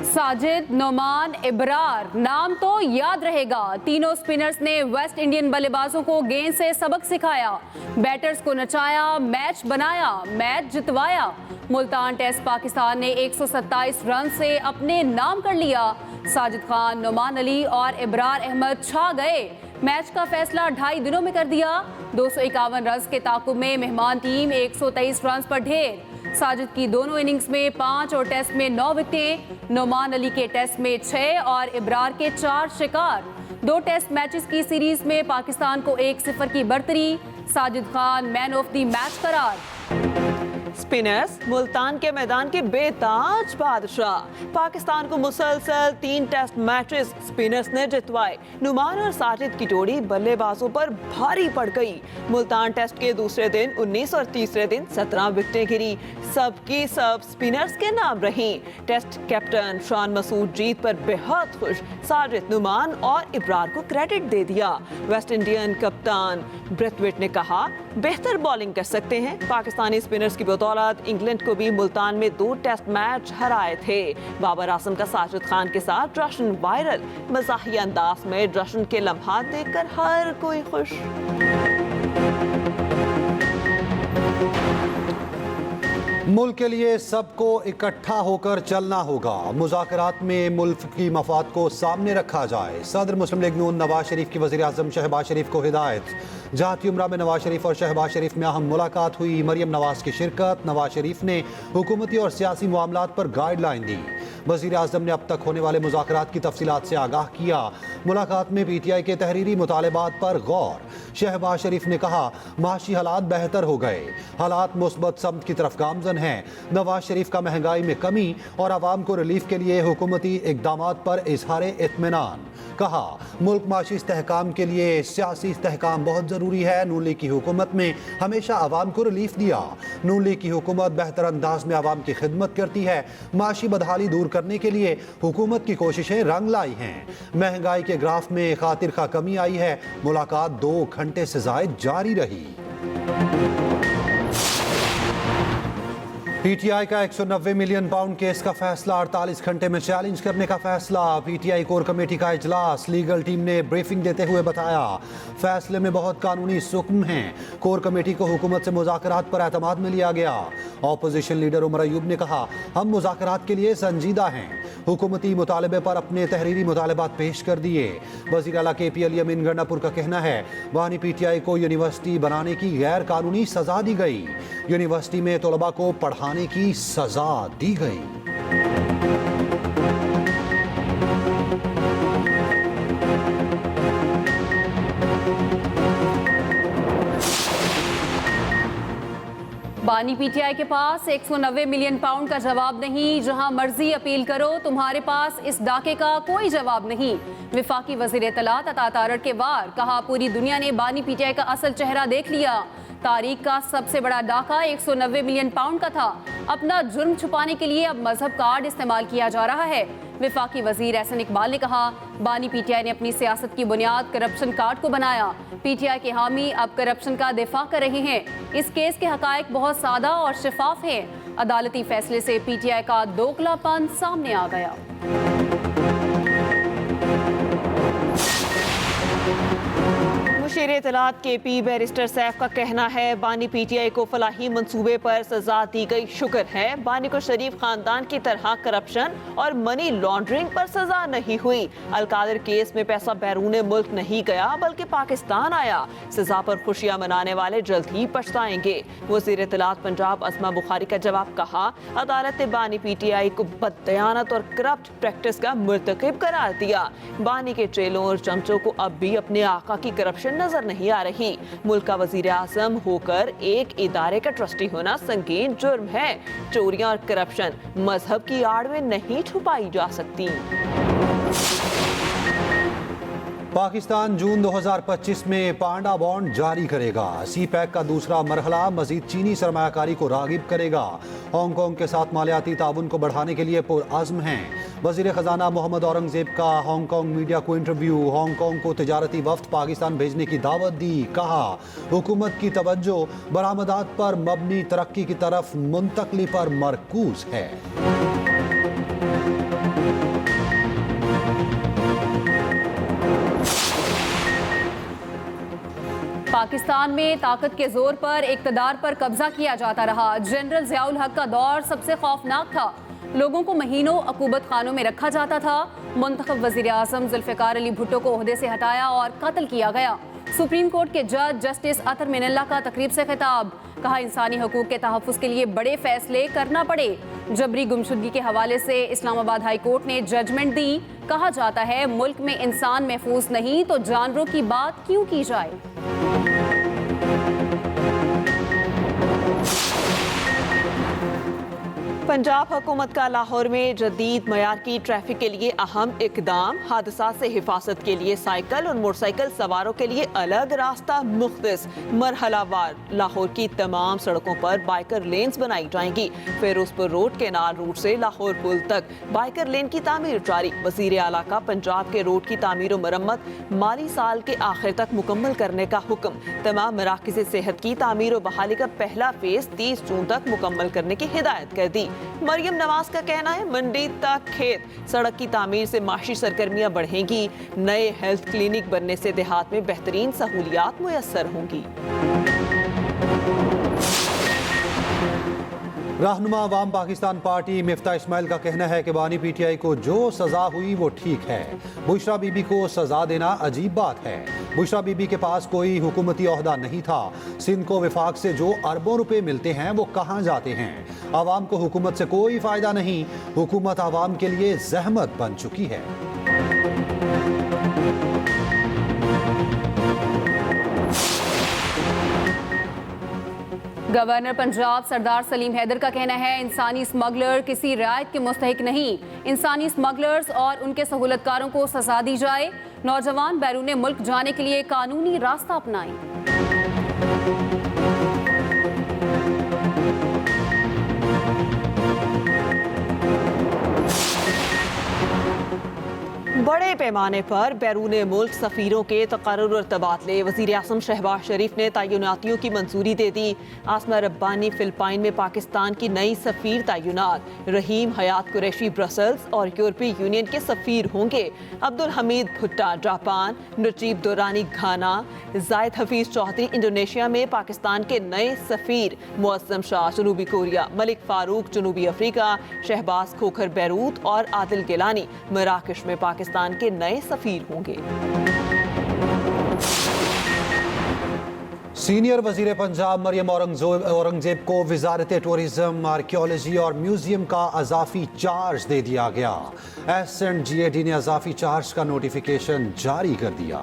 साजिद, नोमान, इब्रार, नाम तो याद रहेगा। तीनों स्पिनर्स ने वेस्ट इंडियन बल्लेबाजों को गेंद से सबक सिखाया, बैटर्स को नचाया, मैच बनाया, मैच जितवाया। मुल्तान टेस्ट पाकिस्तान ने 127 रन से अपने नाम कर लिया। साजिद खान, नोमान अली और इब्रार अहमद छा गए। मैच का फैसला 2.5 दिनों में कर दिया। 251 रन के ताकुब में मेहमान टीम 123 रन पर ढेर। साजिद की दोनों इनिंग्स में 5 और टेस्ट में 9 विकेटें। नोमान अली के टेस्ट में 6 और इब्रार के 4 शिकार। 2 टेस्ट मैचेस की सीरीज में पाकिस्तान को 1-0 की बढ़तरी। Sajid Khan man of the match करार। स्पिनर्स मुल्तान के मैदान के बेताज बादशाह। पाकिस्तान को मुसलसल 3 टेस्ट मैचेस स्पिनर्स ने जितवाए। नुमान और साजिद की जोड़ी बल्लेबाजों पर भारी पड़ गई। मुल्तान टेस्ट के दूसरे दिन 19 और तीसरे दिन 17 विकेटें गिरी। सबकी सब स्पिनर्स के नाम रही। टेस्ट कैप्टन शान मसूद जीत पर बेहद खुश। साजिद, नुमान और इब्रार को क्रेडिट दे दिया। वेस्ट इंडियन कप्तान ब्रेथवेट ने कहा, बेहतर बॉलिंग कर सकते हैं। पाकिस्तानी स्पिनर्स की बदौलत इंग्लैंड को भी मुल्तान में 2 टेस्ट मैच हराए थे। बाबर आजम का साजिद खान के साथ जश्न वायरल। मज़ाहिया अंदाज में जश्न के लम्हात देखकर हर कोई खुश। मुल्क के लिए सबको इकट्ठा होकर चलना होगा। मुज़ाकरात में मुल्क की मफाद को सामने रखा जाए। सदर मुस्लिम लीग नून नवाज शरीफ की वज़ीर आज़म शहबाज शरीफ को हिदायत। जहाती उम्रा में नवाज शरीफ और शहबाज शरीफ में अहम मुलाकात हुई। मरियम नवाज की शिरकत। नवाज शरीफ ने हुकूमती और सियासी मामलात पर गाइडलाइन दी। वज़ीर आज़म ने अब तक होने वाले मुज़ाकरात की तफसीलात से आगाह किया। मुलाकात में PTI के तहरीरी मुतालबात पर गौर। शहबाज शरीफ ने कहा, माशी हालात बेहतर हो गए, हालात मुस्बत समत की तरफ गामजन हैं। नवाज शरीफ का महंगाई में कमी और आवाम को रिलीफ के लिए हुकूमती इक़दामात पर इजहार इत्मीनान। कहा, मुल्क माशी इस्तेहकाम के लिए सियासी इस्तेहकाम बहुत ज़रूरी है। नून लीग की हुकूमत में हमेशा आवाम को रिलीफ दिया। नून लीग की हुकूमत बेहतर अंदाज में आवाम की खिदमत करती है। माशी बदहाली दूर करने के लिए हुकूमत की कोशिशें रंग लाई हैं। महंगाई के ग्राफ में खातिर खा कमी आई है। मुलाकात 2 घंटे से ज़ायद जारी रही। PTI का 190 मिलियन पाउंड केस का फैसला 48 घंटे में चैलेंज करने का फैसला। PTI कोर कमेटी का इजलास। लीगल टीम ने ब्रीफिंग देते हुए बताया, फैसले में बहुत कानूनी सुकून है। कोर कमेटी को हुकूमत से मुज़ाकरात पर एतमाद में लिया गया। ऑपोजिशन लीडर उमर अयूब ने कहा, हम मुज़ाकरात के लिए संजीदा हैं। हुकूमती मुतालबे पर अपने तहरीरी मुतालबात पेश कर दिए। वज़ीर आला KP अली अमीन गंडापुर का कहना है, बानी PTI को यूनिवर्सिटी बनाने की गैर कानूनी सजा दी गई। यूनिवर्सिटी में तलबा को पढ़ाने की सजा दी गई। बानी PTI के पास 190 मिलियन पाउंड का जवाब नहीं। जहां मर्जी अपील करो, तुम्हारे पास इस डाके का कोई जवाब नहीं। विफाकी वज़ीर इत्तलात अता तारड़ के वार। कहा, पूरी दुनिया ने बानी PTI का असल चेहरा देख लिया। तारीख का सबसे बड़ा डाका 190 मिलियन पाउंड का था। अपना जुर्म छुपाने के लिए अब मजहब कार्ड इस्तेमाल किया जा रहा है। विफाकी वजीर एहसन इकबाल ने कहा, बानी PTI ने अपनी सियासत की बुनियाद करप्शन कार्ड को बनाया। PTI के हामी अब करप्शन का दिफा कर रहे हैं। इस केस के हकायक बहुत सादा और शफाफ हैं। अदालती फैसले से PTI का दोगलापन सामने आ गया। मुशीर इत्तलात KP बैरिस्टर सैफ का कहना है, बानी PTI को फलाही मंसूबे पर सजा दी गई। शुक्र है बानी को शरीफ खानदान की तरह करप्शन और मनी लॉन्ड्रिंग पर सजा नहीं हुई। अलकादर केस में पैसा बैरून मुल्क नहीं गया बल्कि पाकिस्तान आया। सजा पर खुशियां मनाने वाले जल्द ही पछताएंगे। वज़ीर इत्तलात पंजाब अस्मा बुखारी का जवाब। कहा, अदालत ने बानी PTI को बददयानत और करप्ट प्रैक्टिस का मुर्तकिब करार दिया। बानी के चेलों और चमचों को अब भी अपने आका की करप्शन नजर नहीं आ रही। मुल्क का वजीर आजम होकर एक इदारे का ट्रस्टी होना संगीन जुर्म है। चोरियां और करप्शन मजहब की आड़ में नहीं छुपाई जा सकती। पाकिस्तान जून 2025 में पांडा बॉन्ड जारी करेगा। CPEC का दूसरा मरहला मजीद चीनी सरमायाकारी को रागिब करेगा। हांगकांग के साथ मालियाती ताउन को बढ़ाने के लिए पुरअज़्म हैं। वजीर खजाना मोहम्मद औरंगजेब का हांगकांग मीडिया को इंटरव्यू। हांगकांग को तिजारती वफ्द पाकिस्तान भेजने की दावत दी। कहा हुकूमत की तवज्जो बरामदात पर मबनी तरक्की की तरफ मुंतकली पर मरकूज है। पाकिस्तान में ताकत के जोर पर इक्तदार पर कब्जा किया जाता रहा। जनरल ज़ियाउल हक का दौर सबसे खौफनाक था। लोगों को महीनों अकूबत खानों में रखा जाता था। मुंतखब वज़ीर आज़म जुल्फ़िकार अली भुट्टो को ओहदे से हटाया और कत्ल किया गया। सुप्रीम कोर्ट के जज जस्टिस अतर मिनल्ला का तकरीब से खिताब। कहा इंसानी हकूक़ के तहफ़्फ़ुज़ के लिए बड़े फैसले करना पड़े। जबरी गुमशुदगी के हवाले से इस्लामाबाद हाई कोर्ट ने जजमेंट दी। कहा जाता है मुल्क में इंसान महफूज नहीं तो जानवरों की बात क्यों की जाए। पंजाब हुकूमत का लाहौर में जदीद मयार की ट्रैफिक के लिए अहम इकदाम। हादसा से हिफाजत के लिए साइकिल और मोटरसाइकिल सवारों के लिए अलग रास्ता मुख्तस मरहलावार। लाहौर की तमाम सड़कों पर बाइकर लेन्स बनाई जाएंगी। फिरोजपुर रोड केनाल रूट से लाहौर पुल तक बाइकर लेन की तामीर जारी। वजीर आला का पंजाब के रोड की तामीर और मरम्मत माली साल के आखिर तक मुकम्मल करने का हुक्म। तमाम मराकज़ सेहत की तामीर और बहाली का पहला फेज 30 जून तक मुकम्मल करने की हिदायत कर दी। मरियम नवाज का कहना है मंडी तक खेत सड़क की तामीर से माशी सरगर्मियां बढ़ेंगी। नए हेल्थ क्लिनिक बनने से देहात में बेहतरीन सहूलियात मुयस्सर होंगी। रहनुमा अवाम पाकिस्तान पार्टी मिफ्ता इस्माइल का कहना है कि बानी पीटीआई को जो सजा हुई वो ठीक है। बुशरा बीबी को सजा देना अजीब बात है। बुशरा बीबी के पास कोई हुकूमती ओहदा नहीं था। सिंध को विफाक से जो अरबों रुपए मिलते हैं वो कहाँ जाते हैं। आवाम को हुकूमत से कोई फायदा नहीं। हुकूमत आवाम के लिए जहमत बन चुकी है। गवर्नर पंजाब सरदार सलीम हैदर का कहना है इंसानी स्मगलर किसी रियायत के मुस्तहिक नहीं। इंसानी स्मगलर्स और उनके सहूलतकारों को सजा दी जाए। नौजवान बैरून मुल्क जाने के लिए कानूनी रास्ता अपनाएं। बड़े पैमाने पर बैरून मुल्क सफ़ीरों के तकर्रुर और तबादले। वज़ीर आज़म शहबाज शरीफ ने तयनातियों की मंजूरी दे दी। आसमा रब्बानी फिलिपाइन में पाकिस्तान की नई सफ़ीर तयनात। रहीम हयात कुरैशी ब्रसल्स और यूरोपीय यूनियन के सफ़ीर होंगे। अब्दुल हमीद भुट्टा जापान, नजीब दुरानी घाना, जायद हफीज चौधरी इंडोनेशिया में पाकिस्तान के नए सफ़ीर। मुअज़्ज़म शाह जनूबी कोरिया, मलिक फारूक जनूबी अफ्रीका, शहबाज खोखर बैरूत और आदिल गिलानी मराकश में पाकिस्तान के नए सफीर होंगे। सीनियर वजीर पंजाब मरियम औरंगजेब को वजारत टूरिज्म, आर्कियोलॉजी और म्यूजियम का अजाफी चार्ज दे दिया गया। एस&GAD ने अजाफी चार्ज का नोटिफिकेशन जारी कर दिया।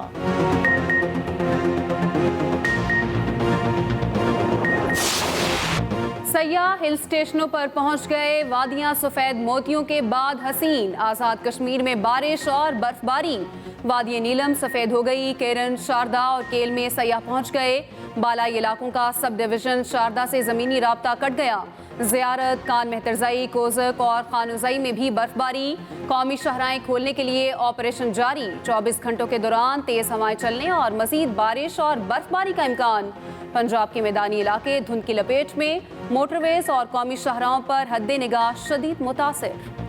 सयाह हिल स्टेशनों पर पहुंच गए। वादियां सफेद मोतियों के बाद हसीन। आज़ाद कश्मीर में बारिश और बर्फबारी। वादी नीलम सफेद हो गई। केरन, शारदा और केल में सयाह पहुंच गए। बालाई इलाकों का सब डिवीजन शारदा से ज़मीनी राब्ता कट गया। ज़ियारत, कान मेहतरजाई, कोज़क और खानुजाई में भी बर्फबारी। कौमी शहराएं खोलने के लिए ऑपरेशन जारी। 24 घंटों के दौरान तेज़ हवाएं चलने और मज़ीद बारिश और बर्फबारी का इम्कान। पंजाब के मैदानी इलाके धुंध की लपेट में। मोटरवेज और कौमी शाहराहों पर हद्दे निगाह शदीद मुतासिर।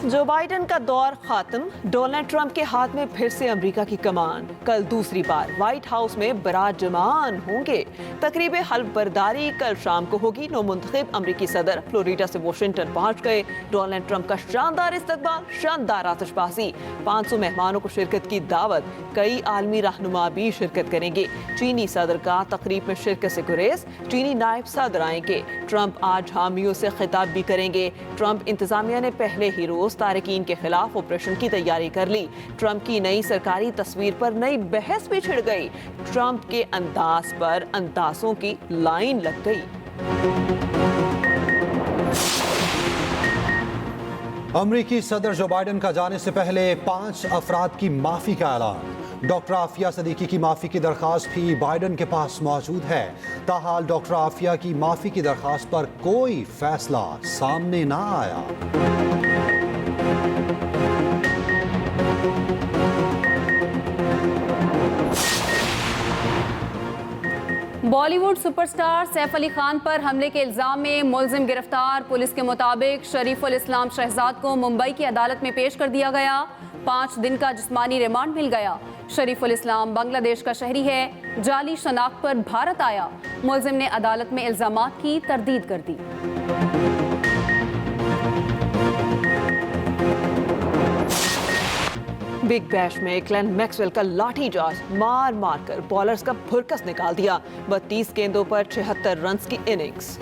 जो बाइडन का दौर खात्म। डोनाल्ड ट्रंप के हाथ में फिर से अमेरिका की कमान। कल दूसरी बार व्हाइट हाउस में बारात जमान होंगे। तकरीब हल्फ बरदारी कल शाम को होगी। नौमुंतखब अमेरिकी सदर फ्लोरिडा से वाशिंगटन पहुंच गए। डोनाल्ड ट्रंप का शानदार इस्तकबाल, शानदार आतिशबाजी। 500 मेहमानों को शिरकत की दावत। कई आलमी रहनुमा भी शिरकत करेंगे। चीनी सदर का तकरीब में शिरकत से गुरेज। चीनी नायब सदर आएंगे। ट्रंप आज हामियों से खिताब भी करेंगे। ट्रंप इंतजामिया ने पहले ही रोज तारिकीन के खिलाफ ऑपरेशन की तैयारी कर ली। ट्रंप की नई सरकारी तस्वीर पर नई बहस भी छिड़ गई। ट्रंप के अंदाज पर अंदाजों की लाइन लग गई। अमेरिकी सदर जो बाइडन का जाने से पहले 5 अफराद की माफी का ऐलान। डॉक्टर आफिया सदीकी की माफ़ी की दरख्वास्त भी बाइडन के पास मौजूद है। ताहाल डॉक्टर आफिया की माफ़ी की दरख्वास्त पर कोई फैसला सामने ना आया। बॉलीवुड सुपरस्टार सैफ अली खान पर हमले के इल्जाम में मुलजिम गिरफ्तार। पुलिस के मुताबिक शरीफुल इस्लाम शहजाद को मुंबई की अदालत में पेश कर दिया गया। 5 दिन का जिस्मानी रिमांड मिल गया। शरीफुल इस्लाम बांग्लादेश का शहरी है। जाली शनाख्त पर भारत आया। मुलजिम ने अदालत में इल्जामात की तरदीद कर दी। बिग बैश में ग्लेन मैक्सवेल का लाठीचार्ज मार मार कर बॉलर्स का फुरकस निकाल दिया। 32 गेंदों पर 76 रन की इनिंग्स।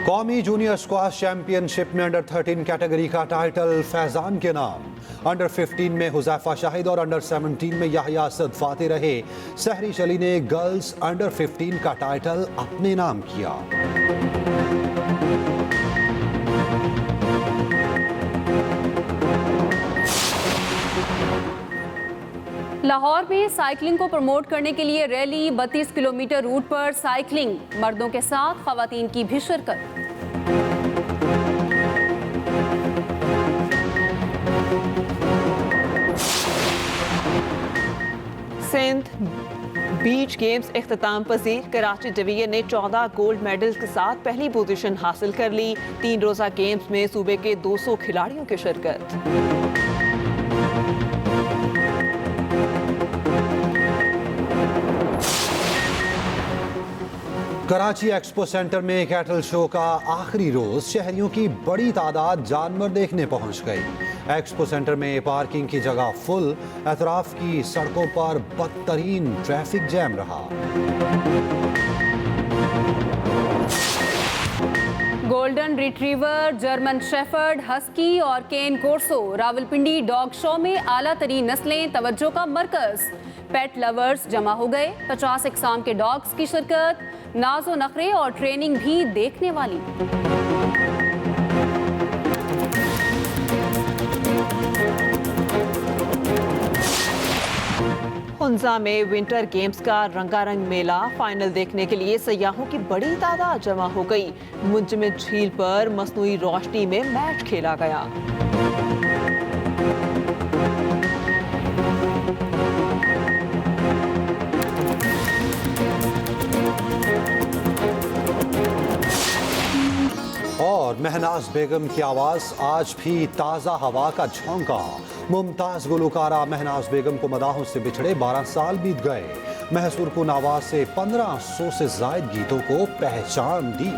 कौमी जूनियर स्क्वाश चैंपियनशिप में अंडर 13 कैटेगरी का टाइटल फैजान के नाम। अंडर 15 में हुजैफा शाहिद और अंडर 17 में याहिया असद फाते रहे। सहरी चली ने गर्ल्स अंडर 15 का टाइटल अपने नाम किया। लाहौर में साइकिलिंग को प्रमोट करने के लिए रैली। 32 किलोमीटर रूट पर साइकिलिंग। मर्दों के साथ खवातीन की भी शिरकत। सिंध बीच गेम्स इख्तिताम पजीर। कराची डिवीजन ने 14 गोल्ड मेडल्स के साथ पहली पोजीशन हासिल कर ली। 3 रोजा गेम्स में सूबे के 200 खिलाड़ियों की शिरकत। कराची एक्सपो सेंटर में कैटल शो का आखिरी रोज शहरियों की बड़ी तादाद जानवर देखने पहुंच गई। एक्सपो सेंटर में पार्किंग की जगह फुल। अतराफ की सड़कों पर बदतरीन ट्रैफिक जैम रहा। Golden retriever, German shepherd, husky और केन कोर्सो रावलपिंडी डॉग शो में आला तरीन नस्लें तवज्जो का मरकज। पेट लवर्स जमा हो गए। 50 इकसाम के डॉग्स की शिरकत। नाजो नखरे और ट्रेनिंग भी देखने वाली। हुंजा में विंटर गेम्स का रंगारंग मेला। फाइनल देखने के लिए सयाहों की बड़ी तादाद जमा हो गई। मुंजमद झील पर मसनूई रोशनी में मैच खेला गया। और महनाज बेगम की आवाज आज भी ताज़ा हवा का झोंका। मुमताज गुलकारा महनाज बेगम को मदाहों से बिछड़े 12 साल बीत गए। महसूर कुन आवाज से 1500 से जायद गीतों को पहचान दी।